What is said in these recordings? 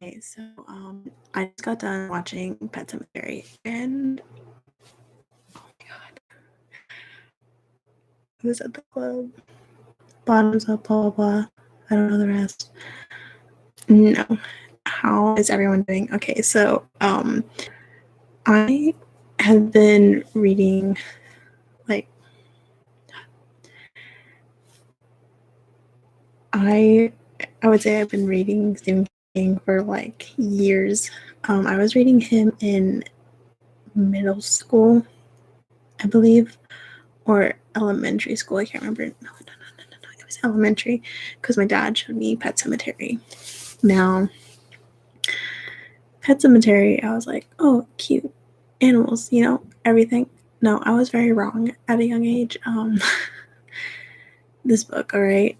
Okay, so I just got done watching Pet Sematary, and oh my god, I was at the club. Bottoms up, blah blah blah. I don't know the rest. No, how is everyone doing? Okay, so I have been reading like I would say I've been reading Stephen King for like years. I was reading him in middle school, I believe, or elementary school. I can't remember. No. It was elementary because my dad showed me Pet Sematary. Now, Pet Sematary, I was like, oh, cute animals, everything. No, I was very wrong at a young age. This book, all right,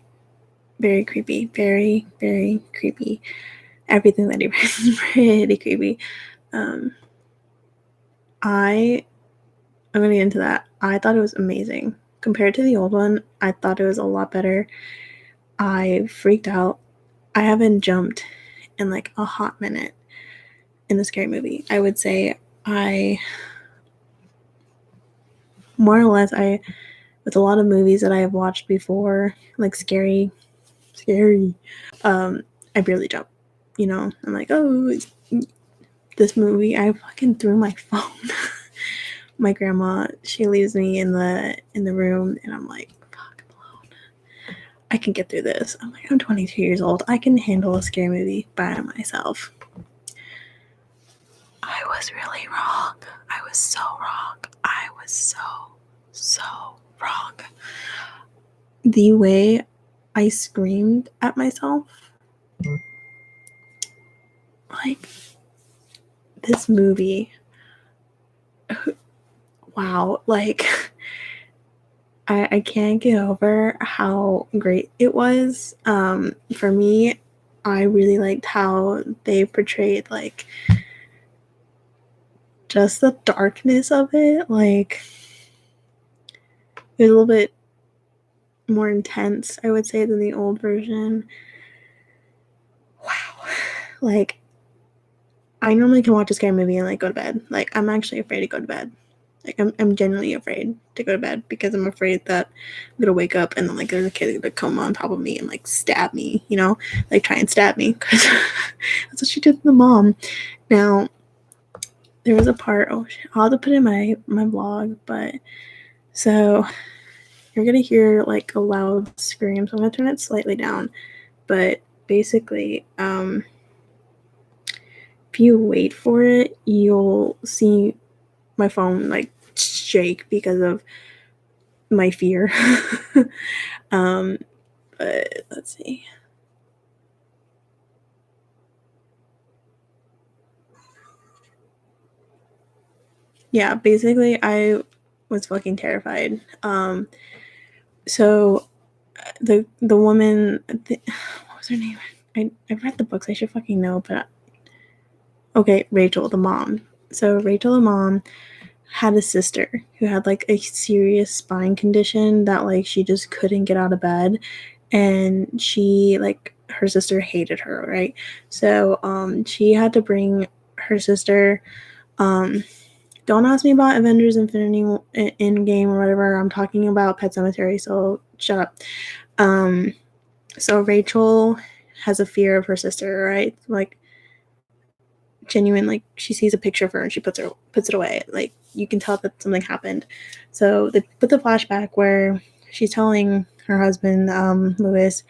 very creepy, very, very creepy. Everything that he writes is pretty creepy. I'm gonna get into that. I thought it was amazing. Compared to the old one, I thought it was a lot better. I freaked out. I haven't jumped in like a hot minute in the scary movie. I would say more or less, with a lot of movies that I have watched before, like scary, I barely jump. I'm like, oh, this movie, I fucking threw my phone. My grandma, she leaves me in the room, and I'm like, fuck, I'm alone. I can get through this. I'm like, I'm 22 years old. I can handle a scary movie by myself. I was really wrong. I was so wrong. I was so wrong. The way I screamed at myself, like, this movie, wow, like, I can't get over how great it was. For me, I really liked how they portrayed, like, just the darkness of it. Like, it was a little bit more intense, I would say, than the old version. Wow. Like, I normally can watch a scary movie and, like, go to bed. Like, I'm actually afraid to go to bed. Like, I'm genuinely afraid to go to bed because I'm afraid that I'm gonna wake up and then, like, there's a kid gonna come on top of me and, like, stab me, like, try and stab me, because that's what she did to the mom. Now, there was a part, I'll have to put in my vlog, but, so, you're gonna hear, like, a loud scream, so I'm gonna turn it slightly down, but, basically, if you wait for it, you'll see my phone, like, shake because of my fear. But let's see. Yeah, basically, I was fucking terrified. So the woman, what was her name? I've read the books. I should fucking know, but okay, Rachel, the mom. So Rachel, the mom, had a sister who had like a serious spine condition that like she just couldn't get out of bed, and she like her sister hated her, right? So she had to bring her sister. Don't ask me about Avengers Infinity Endgame or whatever. I'm talking about Pet Sematary, so shut up. So Rachel has a fear of her sister, right? Like, genuine, like, she sees a picture of her and she puts it away. Like, you can tell that something happened. So they put the flashback where she's telling her husband, Lewis,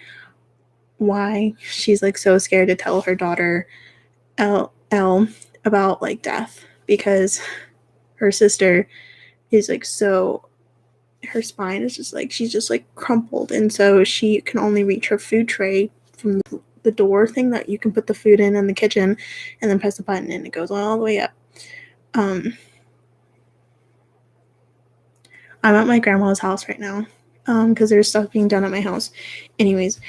why she's like so scared to tell her daughter Elle about like death, because her sister is like so, her spine is just like, she's just like crumpled, and so she can only reach her food tray from the door thing that you can put the food in the kitchen, and then press the button and it goes all the way up. I'm at my grandma's house right now because there's stuff being done at my house. Anyways,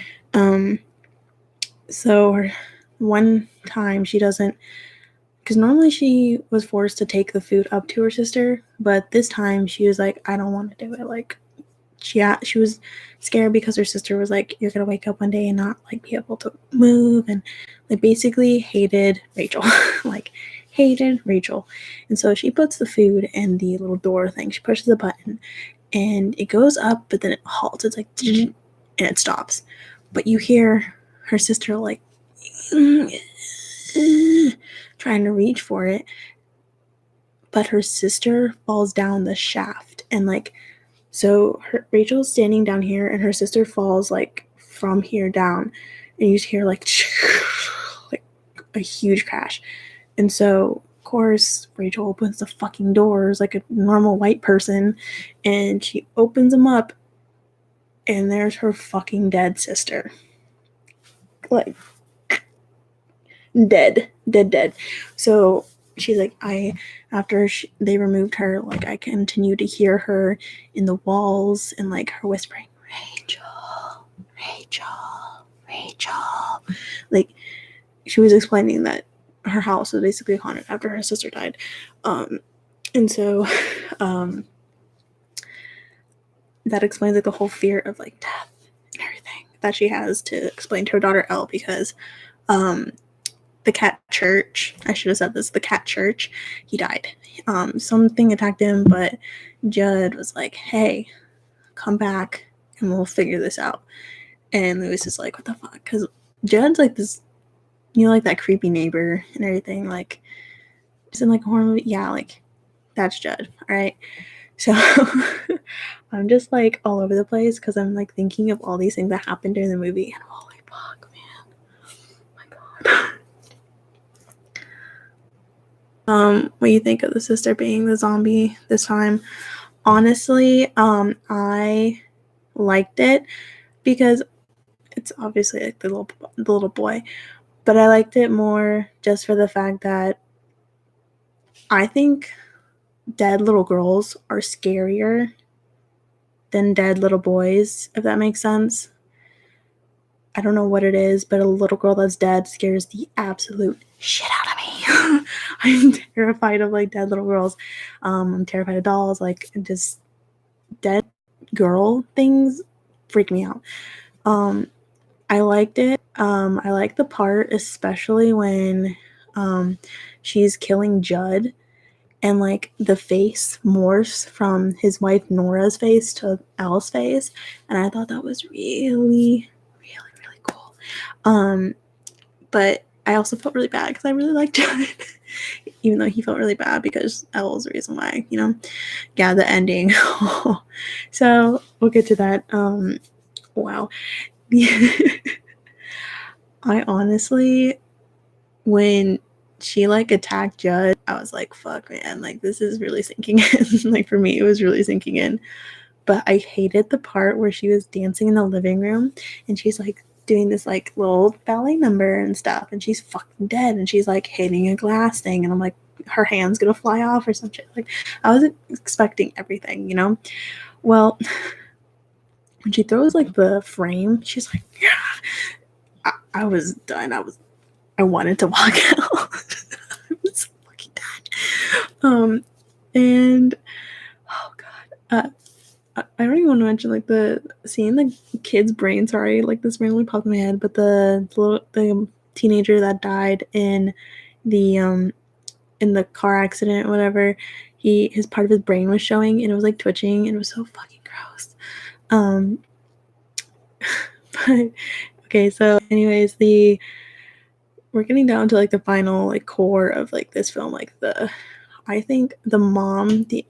so one time she doesn't, because normally she was forced to take the food up to her sister, but this time she was like, I don't want to do it. Like, she was scared because her sister was like, you're gonna wake up one day and not like be able to move, and like basically hated Rachel. Like hated Rachel. And so she puts the food in the little door thing. She pushes the button and it goes up, but then it halts. It's like and it stops. But you hear her sister like trying to reach for it, but her sister falls down the shaft, and like so Rachel's standing down here and her sister falls like from here down, and you just hear like like a huge crash. And so of course Rachel opens the fucking doors like a normal white person, and she opens them up and there's her fucking dead sister, like dead. So she's like, they removed her, like I continue to hear her in the walls and like her whispering, Rachel. Like she was explaining that her house was basically haunted after her sister died. And so that explains like the whole fear of like death and everything that she has to explain to her daughter Elle, because the cat church, I should have said this, the cat church, he died. Something attacked him, but Judd was like, hey, come back and we'll figure this out. And Lewis is like, what the fuck? Because Judd's like this, you know, like that creepy neighbor and everything, like just in like a horror movie. Yeah, like that's Judd. All right. So I'm just like all over the place because I'm like thinking of all these things that happened during the movie, and holy fuck, man. Oh my god. What do you think of the sister being the zombie this time? Honestly, I liked it because it's obviously like the little boy, but I liked it more just for the fact that I think dead little girls are scarier than dead little boys, if that makes sense. I don't know what it is, but a little girl that's dead scares the absolute shit out of me. I'm terrified of like dead little girls. I'm terrified of dolls. Like just dead girl things freak me out. I liked it. I like the part, especially when she's killing Judd and like the face morphs from his wife Nora's face to Elle's face, and I thought that was really cool. But I also felt really bad because I really liked Judd, even though he felt really bad because Elle was the reason why, you know. Yeah, the ending. So we'll get to that. Wow. I honestly, when she like attacked Judd, I was like, fuck, man, like this is really sinking in. Like for me, it was really sinking in. But I hated the part where she was dancing in the living room and she's like doing this like little ballet number and stuff, and she's fucking dead, and she's like hitting a glass thing, and I'm like, her hand's gonna fly off or some shit. Like I was expecting everything, you know. Well, when she throws like the frame, she's like, yeah. I was done. I wanted to walk out. I was so fucking done. And oh god, I don't even want to mention like the seeing the kid's brain. Sorry, like this randomly popped in my head, but the teenager that died in the car accident, or whatever, his part of his brain was showing, and it was like twitching, and it was so fucking gross. But okay, so anyways, we're getting down to like the final like core of like this film, like I think the mom, did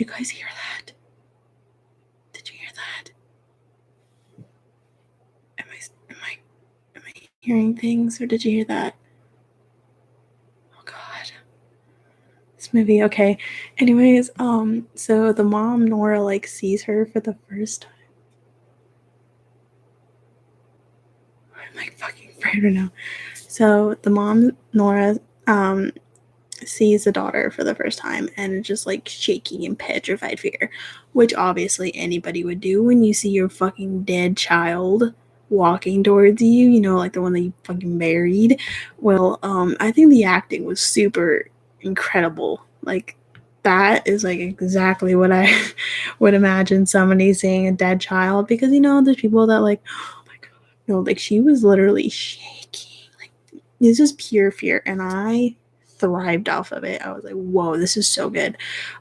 you guys hear that? Did you hear that? Am I hearing things, or did you hear that? Oh god. This movie, okay. Anyways, so the mom, Nora, like sees her for the first time. I'm like fucking afraid right now. So the mom, Nora, sees the daughter for the first time and just like shaking in petrified fear, which obviously anybody would do when you see your fucking dead child walking towards you, you know, like the one that you fucking buried. Well, I think the acting was super incredible. Like, that is like exactly what I would imagine somebody seeing a dead child, because you know there's people that like, oh my god, no, like she was literally shaking. Like, this is pure fear, and I thrived off of it. I was like, whoa, this is so good.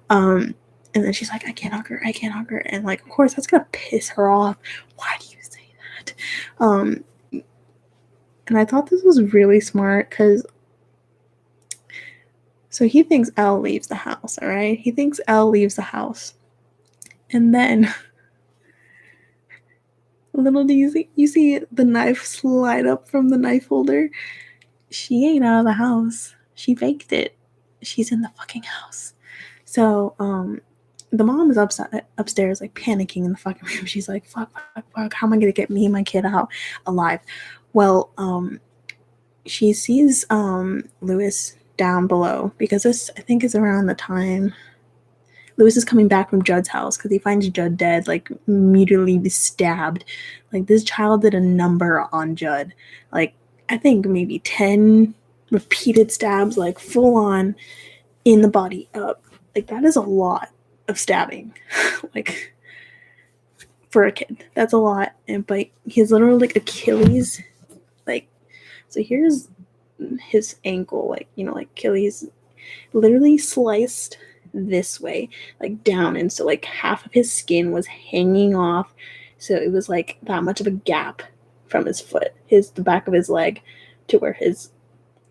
And then she's like, I can't hug her, and like, of course that's gonna piss her off. Why do you say that? And I thought this was really smart because so he thinks Elle leaves the house, all right? He thinks Elle leaves the house. And then little do you see the knife slide up from the knife holder. She ain't out of the house. She faked it. She's in the fucking house. So, the mom is upstairs, like panicking in the fucking room. She's like, fuck, how am I gonna get me and my kid out alive? Well, she sees Lewis down below, because this, I think, is around the time Lewis is coming back from Judd's house because he finds Judd dead, like immediately stabbed. Like, this child did a number on Judd. Like, I think maybe 10 repeated stabs, like full on in the body up. Like, that is a lot of stabbing. Like, for a kid, that's a lot. And but he's literally like Achilles, like, so here's his ankle, like, you know, like Achilles literally sliced this way, like down, and so like half of his skin was hanging off, so it was like that much of a gap from his foot, the back of his leg, to where his,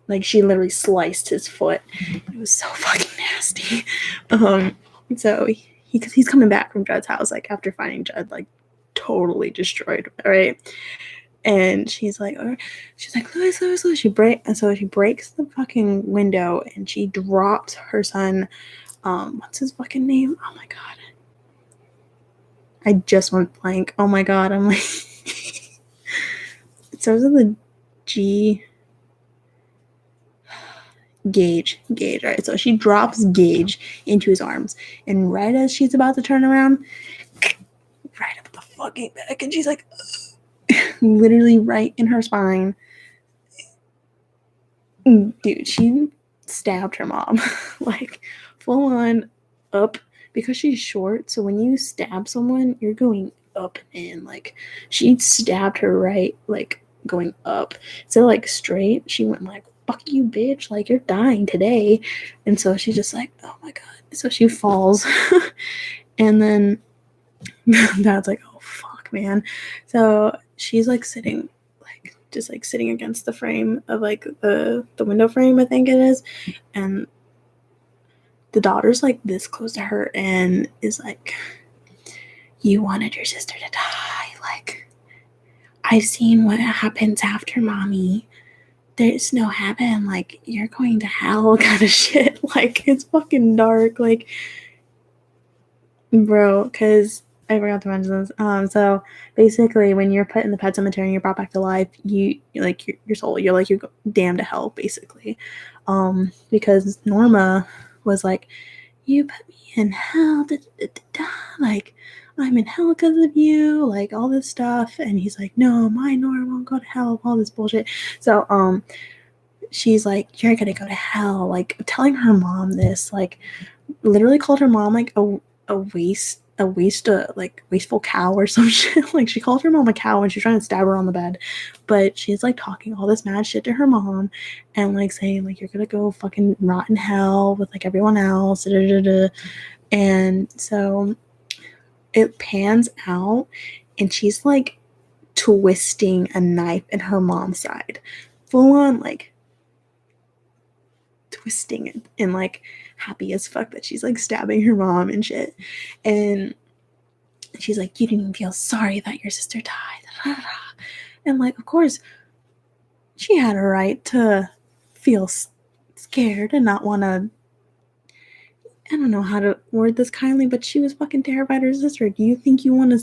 like, she literally sliced his foot. It was so fucking nasty. So he's coming back from Judd's house, like after finding Judd like totally destroyed, right? And she's like, Lewis. She breaks the fucking window and she drops her son. What's his fucking name? Oh my god, I just went blank. Oh my god, I'm like, it starts with a G. Gage, right? So she drops Gage into his arms, and right as she's about to turn around, right up the fucking back, and she's like, literally right in her spine. Dude, she stabbed her mom, like full on up, because she's short. So when you stab someone, you're going up and in. Like, she stabbed her right, like going up. So like straight, she went like, fuck you, bitch, like you're dying today. And so she's just like, oh my god. So she falls. And then Dad's like, oh fuck, man. So she's like sitting, like just like sitting against the frame of like the window frame, I think it is. And the daughter's like this close to her and is like, you wanted your sister to die. Like, I've seen what happens after mommy. There's no heaven. Like, you're going to hell kind of shit. Like, it's fucking dark. Like, bro, because I forgot to mention this. So basically, when you're put in the pet cemetery and you're brought back to life, you like your soul, you're damned to hell, basically. Because Norma was like, you put me in hell, like, I'm in hell because of you, like all this stuff. And he's like, no, my Norma won't go to hell, all this bullshit. So she's like, you're gonna go to hell, like telling her mom this, like literally called her mom like a wasteful cow or some shit. Like, she called her mom a cow when she's trying to stab her on the bed. But she's like talking all this mad shit to her mom and like saying like, you're gonna go fucking rot in hell with like everyone else, and so it pans out and she's like twisting a knife in her mom's side, full on like twisting it, and like happy as fuck that she's like stabbing her mom and shit. And she's like, you didn't even feel sorry that your sister died. And like, of course, she had a right to feel scared and not want to. I don't know how to word this kindly, but she was fucking terrified of her sister. Do you think you want to?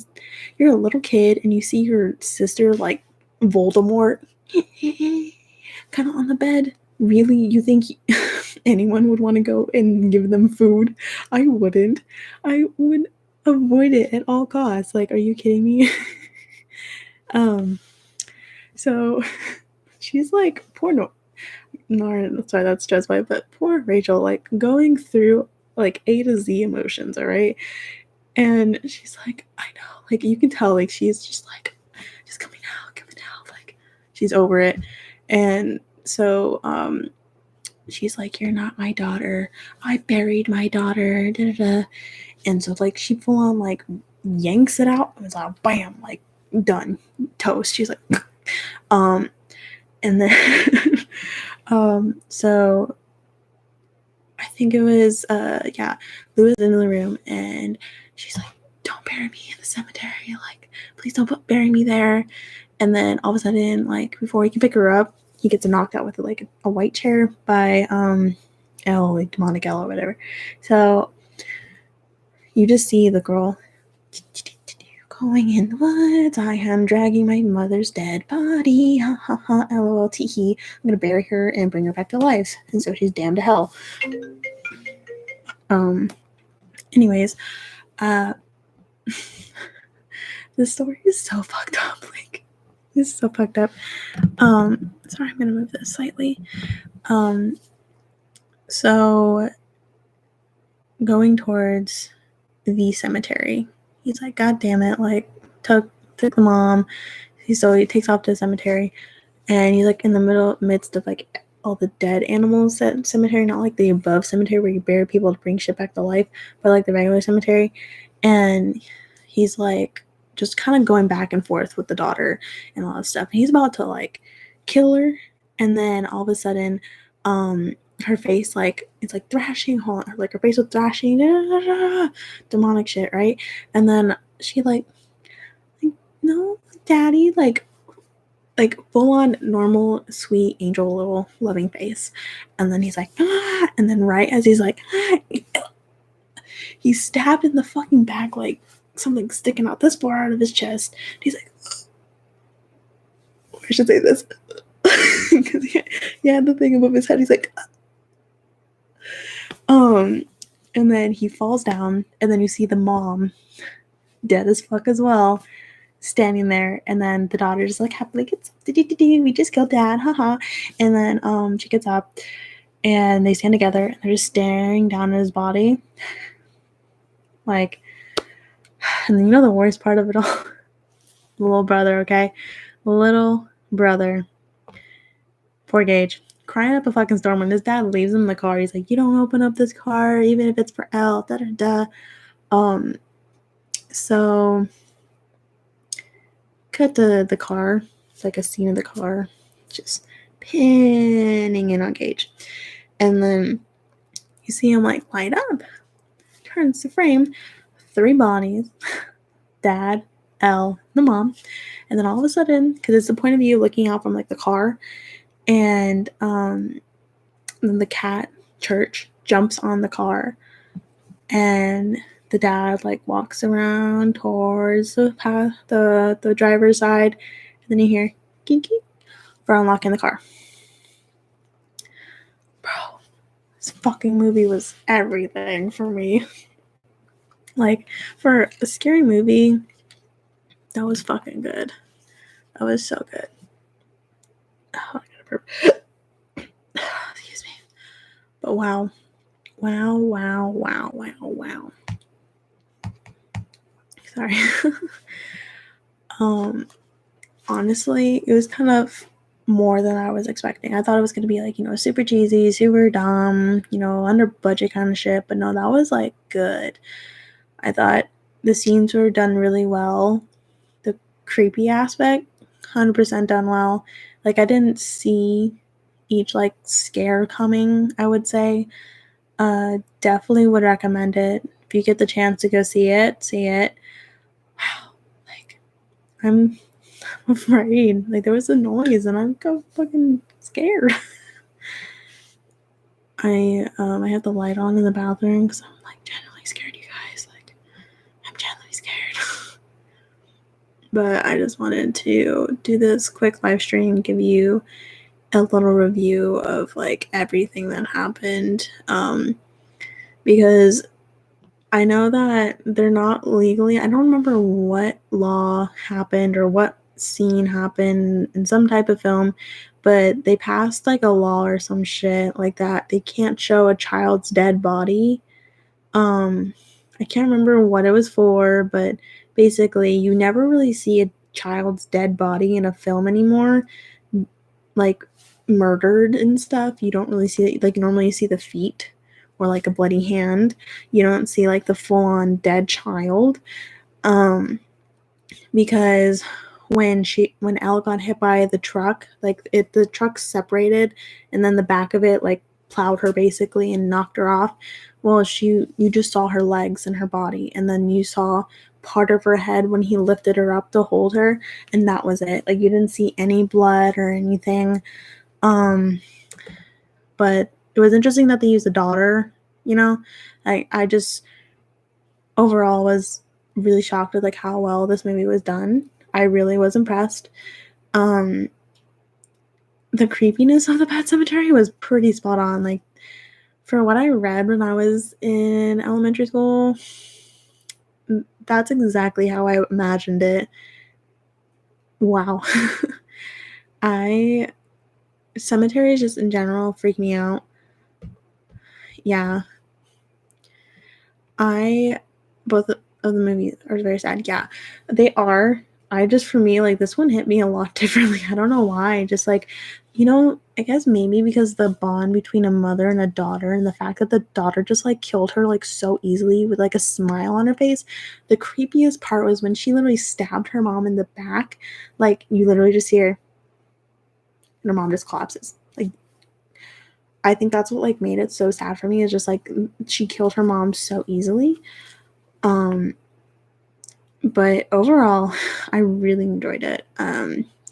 You're a little kid and you see your sister like Voldemort kind of on the bed. Really, you think anyone would want to go and give them food? I wouldn't. I would avoid it at all costs. Like, are you kidding me? So she's like, poor no, sorry, that's just why, but poor Rachel, like going through like A to Z emotions, all right? And she's like, I know, like you can tell, like she's just like, just coming out, like she's over it. And so she's like, you're not my daughter. I buried my daughter. Da, da, da. And so like she full on like yanks it out. It was like bam, like done, toast. She's like, and then so I think it was yeah, Lou was in the room and she's like, don't bury me in the cemetery, like please don't bury me there. And then all of a sudden, like before he can pick her up, he gets knocked out with like a white chair by like Captainmikaylaa or whatever. So you just see the girl going in the woods. I am dragging my mother's dead body. Ha ha ha. LOL. Tee. I'm gonna bury her and bring her back to life. And so she's damned to hell. Anyways, this story is so fucked up. Like, it's so fucked up. Sorry, I'm gonna move this slightly. So going towards the cemetery, he's like, God damn it, like took the mom. So he takes off to the cemetery, and he's like in the midst of like all the dead animals at cemetery, not like the above cemetery where you bury people to bring shit back to life, but like the regular cemetery. And he's like just kind of going back and forth with the daughter and all that stuff. And he's about to like kill her, and then all of a sudden, her face like it's like thrashing, like her face was thrashing, demonic shit, right? And then she like no, daddy, like full on normal sweet angel little loving face. And then he's like and then right as he's like he's stabbed in the fucking back, like something sticking out this far out of his chest. He's like I should say this because he had the thing above his head. He's like and then he falls down, and then you see the mom dead as fuck as well, standing there. And then the daughter just like happily gets up, we just killed dad, haha. And then she gets up and they stand together and they're just staring down at his body, like. And then you know the worst part of it all, the little brother, okay, little brother, poor Gage, crying up a fucking storm when his dad leaves him in the car. He's like, you don't open up this car even if it's for Elle, da da da. So cut to the car. It's like a scene of the car just pinning in on Gage. And then you see him like light up. Turns to frame. 3 bodies. Dad, Elle, the mom. And then all of a sudden, because it's the point of view looking out from like the car, and then the cat, Church, jumps on the car. And the dad like walks around towards the path, the driver's side, and then you hear kinky for unlocking the car. Bro, this fucking movie was everything for me. Like, for a scary movie, that was fucking good. That was so good. Oh, I gotta burp. Excuse me. But wow. Sorry. Honestly, it was kind of more than I was expecting. I thought it was going to be like, super cheesy, super dumb, under budget kind of shit. But no, that was like good. I thought the scenes were done really well. The creepy aspect, 100% done well. Like, I didn't see each like scare coming, I would say. Definitely would recommend it. If you get the chance to go see it. Wow. Like, I'm afraid. Like, there was a noise and I'm fucking scared. I have the light on in the bathroom because I'm like genuinely scared, you guys. Like, I'm genuinely scared. But I just wanted to do this quick live stream, give you a little review of like everything that happened. Because I know that they're not legally, I don't remember what law happened or what scene happen in some type of film, but they passed like a law or some shit like that. They can't show a child's dead body. I can't remember what it was for, but basically you never really see a child's dead body in a film anymore, like murdered and stuff. You don't really see it. Like normally you see the feet or like a bloody hand. You don't see like the full-on dead child. Because when Elle got hit by the truck, like the truck separated and then the back of it like plowed her basically and knocked her off. Well, you just saw her legs and her body, and then you saw part of her head when he lifted her up to hold her, and that was it. Like you didn't see any blood or anything. But it was interesting that they used a daughter, you know. I just overall was really shocked with like how well this movie was done. I really was impressed. The creepiness of the Pet Sematary was pretty spot on. Like for what I read when I was in elementary school, that's exactly how I imagined it. Wow. Cemeteries just in general freak me out. Yeah. Both of the movies are very sad. Yeah, they are. For me, like, this one hit me a lot differently. I don't know why. Just like, I guess maybe because the bond between a mother and a daughter and the fact that the daughter just like killed her like so easily with like a smile on her face. The creepiest part was when she literally stabbed her mom in the back. Like, you literally just hear, and her mom just collapses. Like, I think that's what like made it so sad for me, is just like she killed her mom so easily. But overall, I really enjoyed it.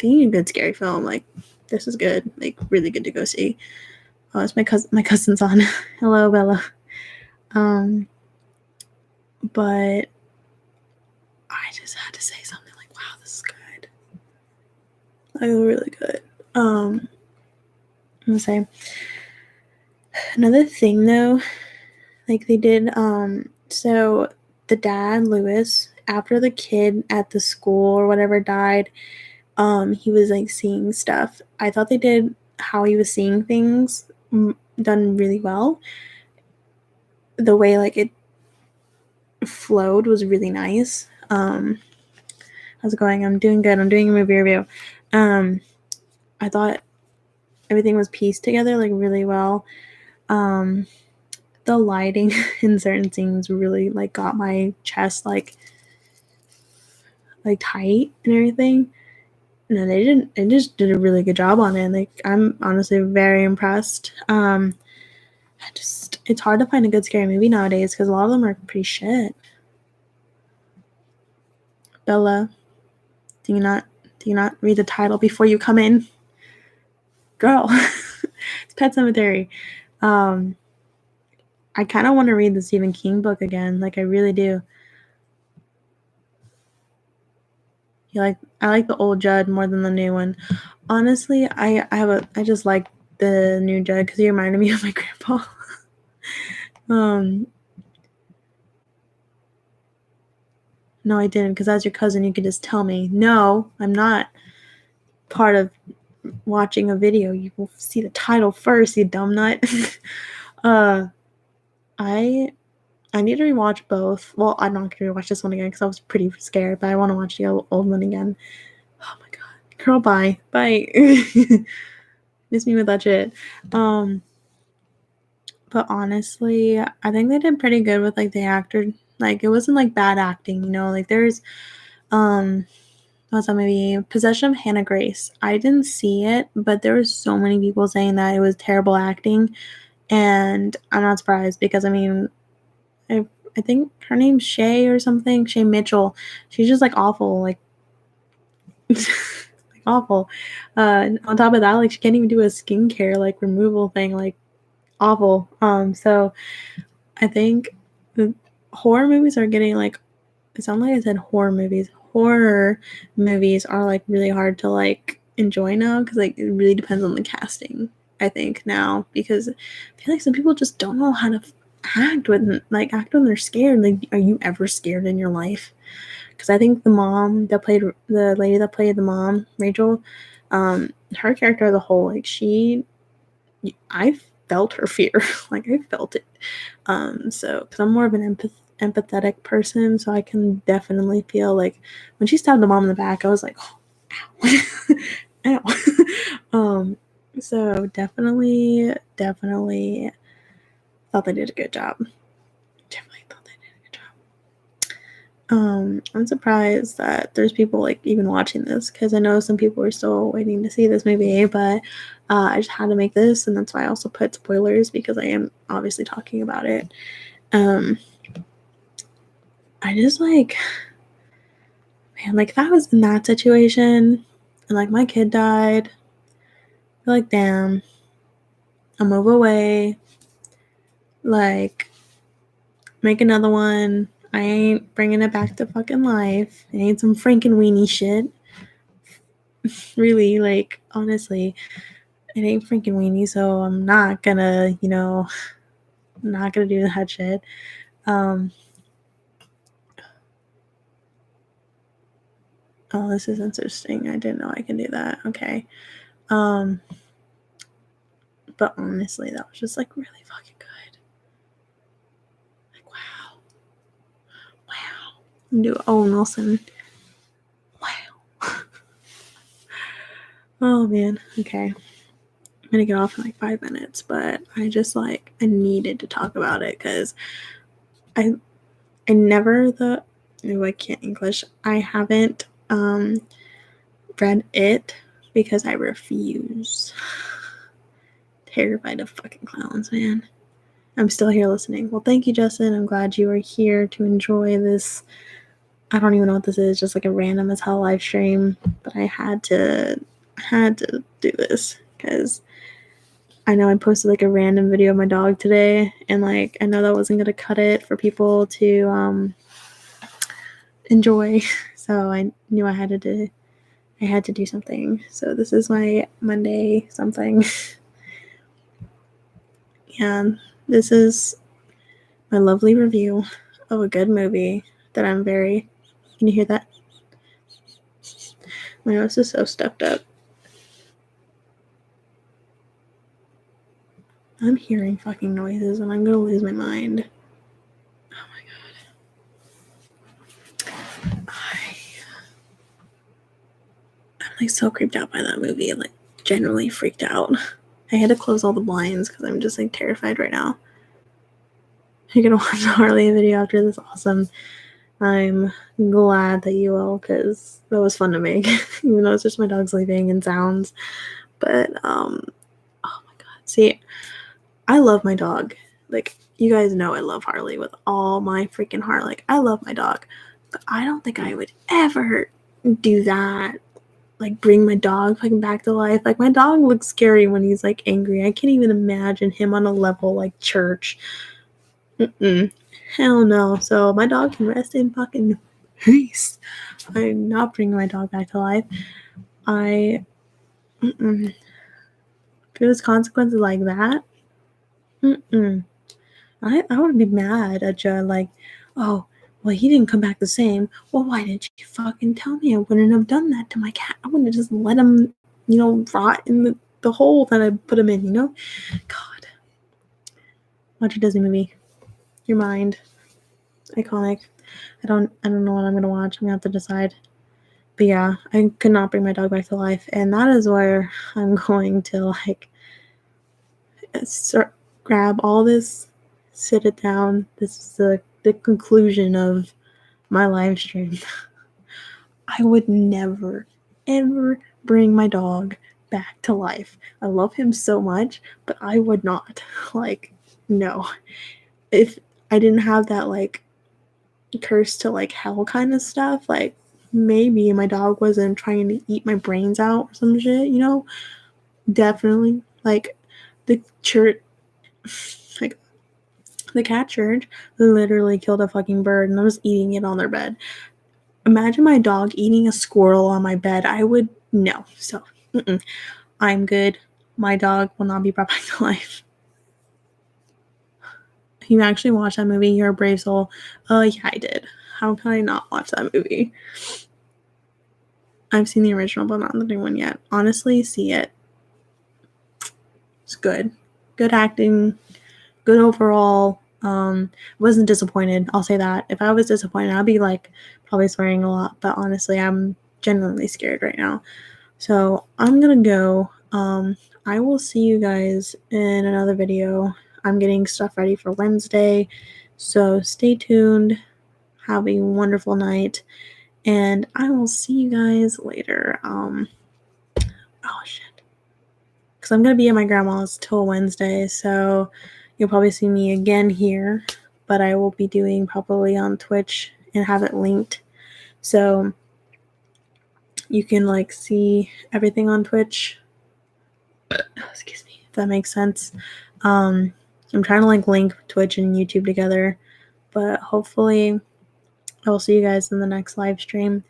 Being a good scary film, like, this is good, like really good to go see. Oh, it's my cousin's on. Hello, Bella. But I just had to say something like, wow, this is good. Like, really good. I'm gonna say another thing though, like they did, so the dad, Lewis, after the kid at the school or whatever died, he was like seeing stuff. I thought they did how he was seeing things done really well. The way like it flowed was really nice. How's it going? I'm doing good. I'm doing a movie review. I thought everything was pieced together like really well. The lighting in certain scenes really like got my chest like tight and everything. No, they just did a really good job on it. Like, I'm honestly very impressed. It's hard to find a good scary movie nowadays because a lot of them are pretty shit. Bella, do you not read the title before you come in? Girl, it's Pet Sematary. I kind of want to read the Stephen King book again. Like, I really do. I like the old Judd more than the new one. Honestly, I just like the new Judd because he reminded me of my grandpa. No, I didn't, because as your cousin, you could just tell me. No, I'm not part of watching a video. You will see the title first, you dumb nut. I need to rewatch both. Well, I'm not going to rewatch this one again because I was pretty scared, but I want to watch the old one again. Oh my god. Girl, bye. Bye. Miss me with that shit. But honestly, I think they did pretty good with like the actor. Like, it wasn't like bad acting, like there's what's that movie? Possession of Hannah Grace. I didn't see it, but there were so many people saying that it was terrible acting, and I'm not surprised because I mean, I think her name's Shay or something. Shay Mitchell. She's just like awful, like, like awful. On top of that, like, she can't even do a skincare like removal thing, like awful. So I think the horror movies are getting like, it sounds like I said horror movies. Horror movies are like really hard to like enjoy now because like it really depends on the casting. I think now, because I feel like some people just don't know how to act when they're scared. Like, are you ever scared in your life? Because I think the lady that played the mom, Rachel, her character as a whole, like, I felt her fear. Like, I felt it. So, because I'm more of an empathetic person, so I can definitely feel, like, when she stabbed the mom in the back, I was like, oh, ow. Ow. So definitely thought they did a good job. Definitely thought they did a good job. I'm surprised that there's people, like, even watching this, because I know some people are still waiting to see this movie, but I just had to make this, and that's why I also put spoilers, because I am obviously talking about it. I just, like, man, like, if I was in that situation and, like, my kid died, I'd be like, damn, I'll move away, like, make another one. I ain't bringing it back to fucking life. It ain't some Frankenweenie shit. Really, like, honestly, it ain't Frankenweenie, so I'm not gonna, not gonna do that shit. Oh, this is interesting. I didn't know I can do that. Okay. But honestly, that was just, like, really fucking good. Like, wow. Do Owen Wilson. Wow. Oh man. Okay. I'm gonna get off in like 5 minutes, but I just, like, I needed to talk about it because I never I can't English. I haven't read it because I refuse. Terrified of fucking clowns, man. I'm still here listening. Well, thank you, Justin. I'm glad you are here to enjoy this. I don't even know what this is, just like a random as hell live stream. But I had to do this because I know I posted, like, a random video of my dog today, and, like, I know that wasn't gonna cut it for people to enjoy. So I knew I had to do something. So this is my Monday something. And this is my lovely review of a good movie that I'm very. Can you hear that? My nose is so stuffed up. I'm hearing fucking noises and I'm gonna lose my mind. Oh my god. I'm, like, so creeped out by that movie. Like, genuinely freaked out. I had to close all the blinds because I'm just, like, terrified right now. You're gonna watch the Harley video after this. Awesome. I'm glad that you will, because that was fun to make. Even though it's just my dog sleeping and sounds. But oh my god. See, I love my dog. Like, you guys know I love Harley with all my freaking heart. Like, I love my dog. But I don't think I would ever do that. Like, bring my dog fucking back to life. Like, my dog looks scary when he's, like, angry. I can't even imagine him on a level like church. Hell no. So my dog can rest in fucking peace. I'm not bringing my dog back to life. If there's consequences like that, I would be mad at you. Like, oh, well, he didn't come back the same. Well, why didn't you fucking tell me? I wouldn't have done that to my cat. I wouldn't have just let him, rot in the hole that I put him in, God. Watch a Disney movie. Your mind. Iconic. I don't know what I'm gonna watch. I'm gonna have to decide. But yeah, I could not bring my dog back to life, and that is where I'm going to, like, grab all this, sit it down. This is the conclusion of my live stream. I would never, ever bring my dog back to life. I love him so much, but I would not. Like, no. If I didn't have that, like, curse to, like, hell kind of stuff, like, maybe my dog wasn't trying to eat my brains out or some shit, definitely. Like, the church, like, the cat church literally killed a fucking bird and was eating it on their bed. Imagine my dog eating a squirrel on my bed. I would, no. So, I'm good. My dog will not be brought back to life. You actually watched that movie? You're a brave soul. Yeah, I did. How can I not watch that movie? I've seen the original, but not the new one yet. Honestly, see it. It's good. Good acting. Good overall. Wasn't disappointed. I'll say that. If I was disappointed, I'd be like probably swearing a lot. But honestly, I'm genuinely scared right now. So I'm gonna go. I will see you guys in another video. I'm getting stuff ready for Wednesday. So stay tuned. Have a wonderful night. And I will see you guys later. Oh shit. Because I'm going to be at my grandma's till Wednesday, so you'll probably see me again here, but I will be doing probably on Twitch and have it linked, so you can like see everything on Twitch. Excuse me, if that makes sense. I'm trying to like link Twitch and YouTube together, but hopefully I will see you guys in the next live stream.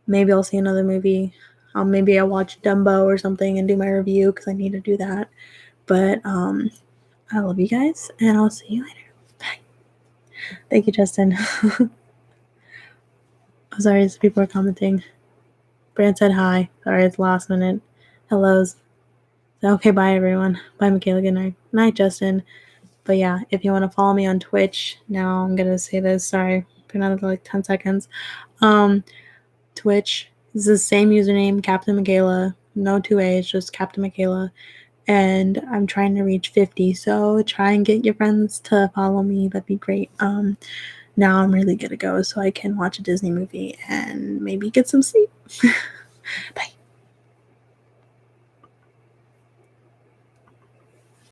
Maybe I'll see another movie. Maybe I'll watch Dumbo or something and do my review because I need to do that. But I love you guys, and I'll see you later. Bye. Thank you, Justin. I'm sorry, people are commenting. Brand said hi. Sorry, it's last minute. Hellos. So, okay, bye, everyone. Bye, Michaela. Good night. Night, Justin. But yeah, if you want to follow me on Twitch, now I'm going to say this. Sorry, for another like 10 seconds. Twitch is the same username, Captainmikaylaa. No 2 A's, just Captainmikaylaa. And I'm trying to reach 50, so try and get your friends to follow me. That'd be great. Now I'm really gonna go so I can watch a Disney movie and maybe get some sleep. Bye.